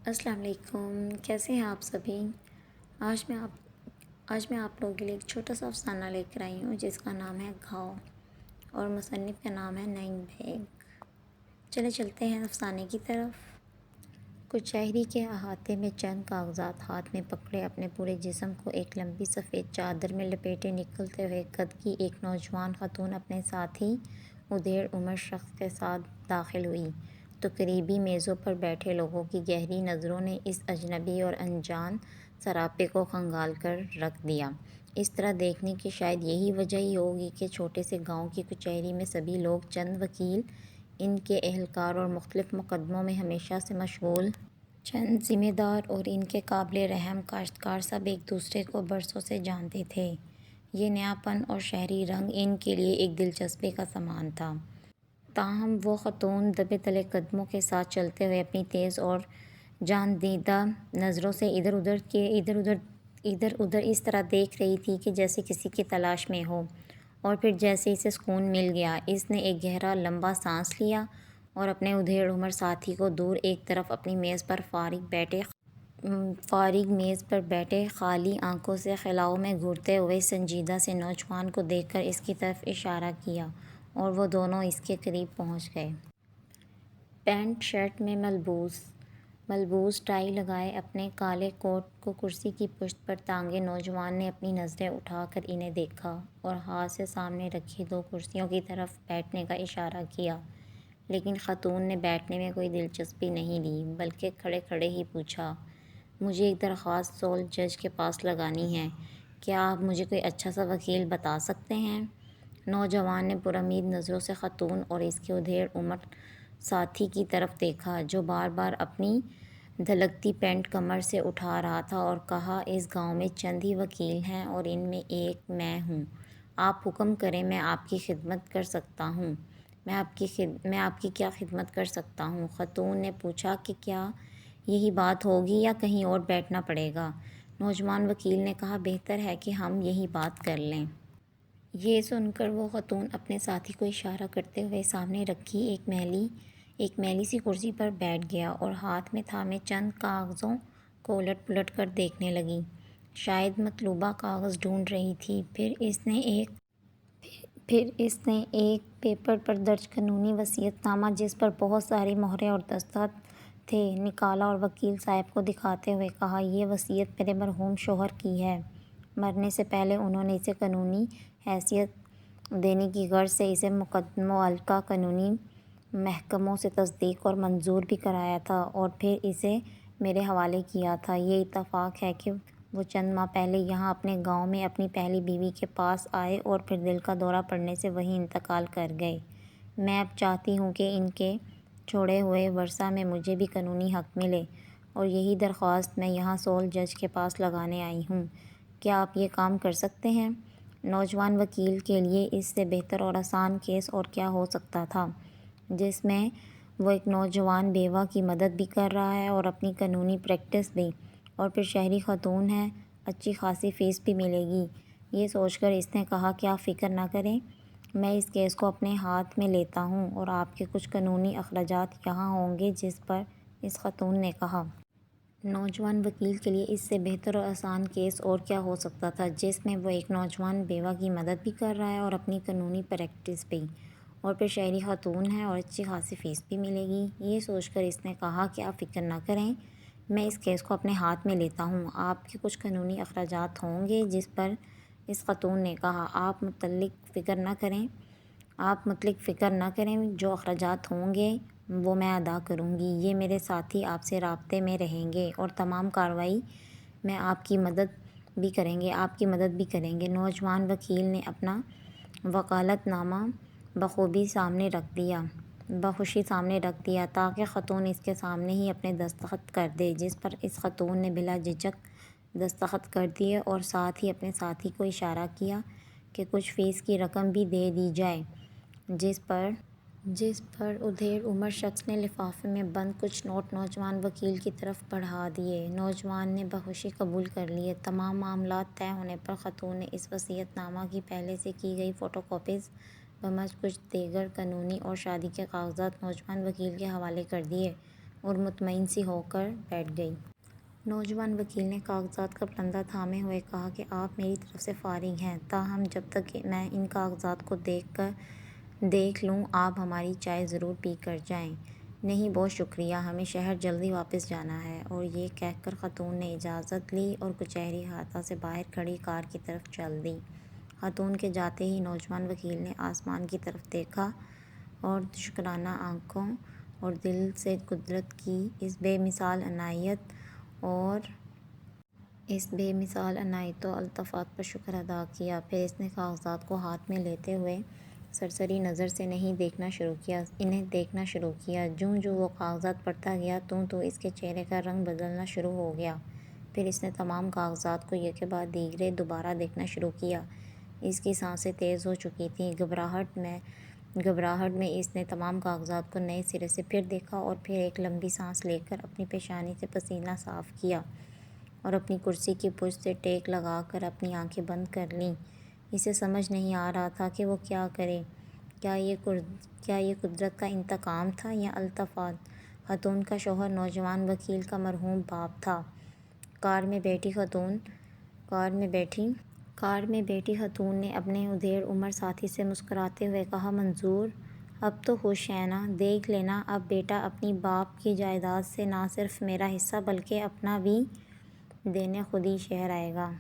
السلام علیکم، کیسے ہیں آپ سبھی؟ آج میں آپ لوگوں کے لیے ایک چھوٹا سا افسانہ لے کر آئی ہوں جس کا نام ہے گھاؤ اور مصنف کا نام ہے نعیم بیگ۔ چلے چلتے ہیں افسانے کی طرف۔ کچہری کے احاطے میں چند کاغذات ہاتھ میں پکڑے اپنے پورے جسم کو ایک لمبی سفید چادر میں لپیٹے نکلتے ہوئے قد کی ایک نوجوان خاتون اپنے ساتھی ادھیڑ عمر شخص کے ساتھ داخل ہوئی تو قریبی میزوں پر بیٹھے لوگوں کی گہری نظروں نے اس اجنبی اور انجان سراپے کو کھنگال کر رکھ دیا، اس طرح دیکھنے کی شاید یہی وجہ ہی ہوگی کہ چھوٹے سے گاؤں کی کچہری میں سبھی لوگ، چند وکیل، ان کے اہلکار اور مختلف مقدموں میں ہمیشہ سے مشغول چند ذمہ دار اور ان کے قابل رحم کاشتکار سب ایک دوسرے کو برسوں سے جانتے تھے۔ یہ نیا پن اور شہری رنگ ان کے لیے ایک دلچسپی کا سامان تھا۔ تاہم وہ خاتون دبے تلے قدموں کے ساتھ چلتے ہوئے اپنی تیز اور جان دیدہ نظروں سے ادھر ادھر اس طرح دیکھ رہی تھی کہ جیسے کسی کی تلاش میں ہو، اور پھر جیسے اسے سکون مل گیا، اس نے ایک گہرا لمبا سانس لیا اور اپنے ادھیڑ عمر ساتھی کو دور ایک طرف اپنی میز پر بیٹھے خالی آنکھوں سے خلاؤں میں گھورتے ہوئے سنجیدہ سے نوجوان کو دیکھ کر اس کی طرف اشارہ کیا اور وہ دونوں اس کے قریب پہنچ گئے۔ پینٹ شرٹ میں ملبوس ٹائی لگائے اپنے کالے کوٹ کو کرسی کی پشت پر ٹانگے نوجوان نے اپنی نظریں اٹھا کر انہیں دیکھا اور ہاتھ سے سامنے رکھی دو کرسیوں کی طرف بیٹھنے کا اشارہ کیا، لیکن خاتون نے بیٹھنے میں کوئی دلچسپی نہیں لی بلکہ کھڑے کھڑے ہی پوچھا، مجھے ایک درخواست سول جج کے پاس لگانی ہے، کیا آپ مجھے کوئی اچھا سا وکیل بتا سکتے ہیں؟ نوجوان نے پرامید نظروں سے خاتون اور اس کے ادھیڑ عمر ساتھی کی طرف دیکھا جو بار بار اپنی دھلکتی پینٹ کمر سے اٹھا رہا تھا اور کہا، اس گاؤں میں چند ہی وکیل ہیں اور ان میں ایک میں ہوں، آپ حکم کریں، میں آپ کی خدمت کر سکتا ہوں۔ میں آپ کی کیا خدمت کر سکتا ہوں؟ خاتون نے پوچھا کہ کیا یہی بات ہوگی یا کہیں اور بیٹھنا پڑے گا؟ نوجوان وکیل نے کہا، بہتر ہے کہ ہم یہی بات کر لیں۔ یہ سن کر وہ خاتون اپنے ساتھی کو اشارہ کرتے ہوئے سامنے رکھی ایک میلی سی کرسی پر بیٹھ گیا اور ہاتھ میں تھامے چند کاغذوں کو الٹ پلٹ کر دیکھنے لگی، شاید مطلوبہ کاغذ ڈھونڈ رہی تھی۔ پھر اس نے ایک پیپر پر درج قانونی وصیت نامہ جس پر بہت ساری مہریں اور دستخط تھے نکالا اور وکیل صاحب کو دکھاتے ہوئے کہا، یہ وصیت میرے مرحوم شوہر کی ہے۔ مرنے سے پہلے انہوں نے اسے قانونی حیثیت دینے کی غرض سے اسے معلقہ قانونی محکموں سے تصدیق اور منظور بھی کرایا تھا اور پھر اسے میرے حوالے کیا تھا۔ یہ اتفاق ہے کہ وہ چند ماہ پہلے یہاں اپنے گاؤں میں اپنی پہلی بیوی کے پاس آئے اور پھر دل کا دورہ پڑنے سے وہیں انتقال کر گئے۔ میں اب چاہتی ہوں کہ ان کے چھوڑے ہوئے ورثہ میں مجھے بھی قانونی حق ملے اور یہی درخواست میں یہاں سول جج کے پاس لگانے آئی ہوں۔ کیا آپ یہ کام کر سکتے ہیں؟ نوجوان وکیل کے لیے اس سے بہتر اور آسان کیس اور کیا ہو سکتا تھا جس میں وہ ایک نوجوان بیوہ کی مدد بھی کر رہا ہے اور اپنی قانونی پریکٹس بھی، اور پھر شہری خاتون ہے، اچھی خاصی فیس بھی ملے گی۔ یہ سوچ کر اس نے کہا کہ آپ فکر نہ کریں، میں اس کیس کو اپنے ہاتھ میں لیتا ہوں اور آپ کے کچھ قانونی اخراجات یہاں ہوں گے۔ جس پر اس خاتون نے کہا، نوجوان وکیل کے لیے اس سے بہتر اور آسان کیس اور کیا ہو سکتا تھا جس میں وہ ایک نوجوان بیوہ کی مدد بھی کر رہا ہے اور اپنی قانونی پریکٹس بھی، اور پھر شہری خاتون ہے اور اچھی خاصی فیس بھی ملے گی۔ یہ سوچ کر اس نے کہا کہ آپ فکر نہ کریں، میں اس کیس کو اپنے ہاتھ میں لیتا ہوں، آپ کے کچھ قانونی اخراجات ہوں گے۔ جس پر اس خاتون نے کہا، آپ متعلق فکر نہ کریں، جو اخراجات ہوں گے وہ میں ادا کروں گی۔ یہ میرے ساتھی آپ سے رابطے میں رہیں گے اور تمام کارروائی میں آپ کی مدد بھی کریں گے۔ نوجوان وکیل نے اپنا وکالت نامہ بخوشی سامنے رکھ دیا تاکہ خاتون اس کے سامنے ہی اپنے دستخط کر دے۔ جس پر اس خاتون نے بلا جھجک دستخط کر دیے اور ساتھ ہی اپنے ساتھی کو اشارہ کیا کہ کچھ فیس کی رقم بھی دے دی جائے۔ جس پر ادھیڑ عمر شخص نے لفافے میں بند کچھ نوٹ نوجوان وکیل کی طرف بڑھا دیے۔ نوجوان نے بخوشی قبول کر لیے۔ تمام معاملات طے ہونے پر خاتون نے اس وصیت نامہ کی پہلے سے کی گئی فوٹو کاپیز بمجز کچھ دیگر قانونی اور شادی کے کاغذات نوجوان وکیل کے حوالے کر دیے اور مطمئن سی ہو کر بیٹھ گئی۔ نوجوان وکیل نے کاغذات کا پرندہ تھامے ہوئے کہا کہ آپ میری طرف سے فارغ ہیں، تاہم جب تک کہ میں ان کاغذات کو دیکھ لوں آپ ہماری چائے ضرور پی کر جائیں۔ نہیں، بہت شکریہ، ہمیں شہر جلدی واپس جانا ہے۔ اور یہ کہہ کر خاتون نے اجازت لی اور کچہری احاطہ سے باہر کھڑی کار کی طرف چل دی۔ خاتون کے جاتے ہی نوجوان وکیل نے آسمان کی طرف دیکھا اور شکرانہ آنکھوں اور دل سے قدرت کی اس بے مثال عنایت و الطاف پر شکر ادا کیا۔ پھر اس نے کاغذات کو ہاتھ میں لیتے ہوئے سرسری نظر سے انہیں دیکھنا شروع کیا۔ جوں جوں وہ کاغذات پڑھتا گیا توں اس کے چہرے کا رنگ بدلنا شروع ہو گیا۔ پھر اس نے تمام کاغذات کو یکے بعد دیگرے دوبارہ دیکھنا شروع کیا۔ اس کی سانسیں تیز ہو چکی تھیں۔ گھبراہٹ میں اس نے تمام کاغذات کو نئے سرے سے پھر دیکھا اور پھر ایک لمبی سانس لے کر اپنی پیشانی سے پسینہ صاف کیا اور اپنی کرسی کی پشت سے ٹیک لگا کر اپنی آنکھیں بند کر لیں۔ اسے سمجھ نہیں آ رہا تھا کہ وہ کیا کرے۔ کیا یہ قدرت کا انتقام تھا یا الطاف؟ خاتون کا شوہر نوجوان وکیل کا مرحوم باپ تھا۔ کار میں بیٹھی خاتون نے اپنے ادھیڑ عمر ساتھی سے مسکراتے ہوئے کہا، منظور، اب تو خوش ہیں نا؟ دیکھ لینا، اب بیٹا اپنی باپ کی جائیداد سے نہ صرف میرا حصہ بلکہ اپنا بھی دینے خود ہی شہر آئے گا۔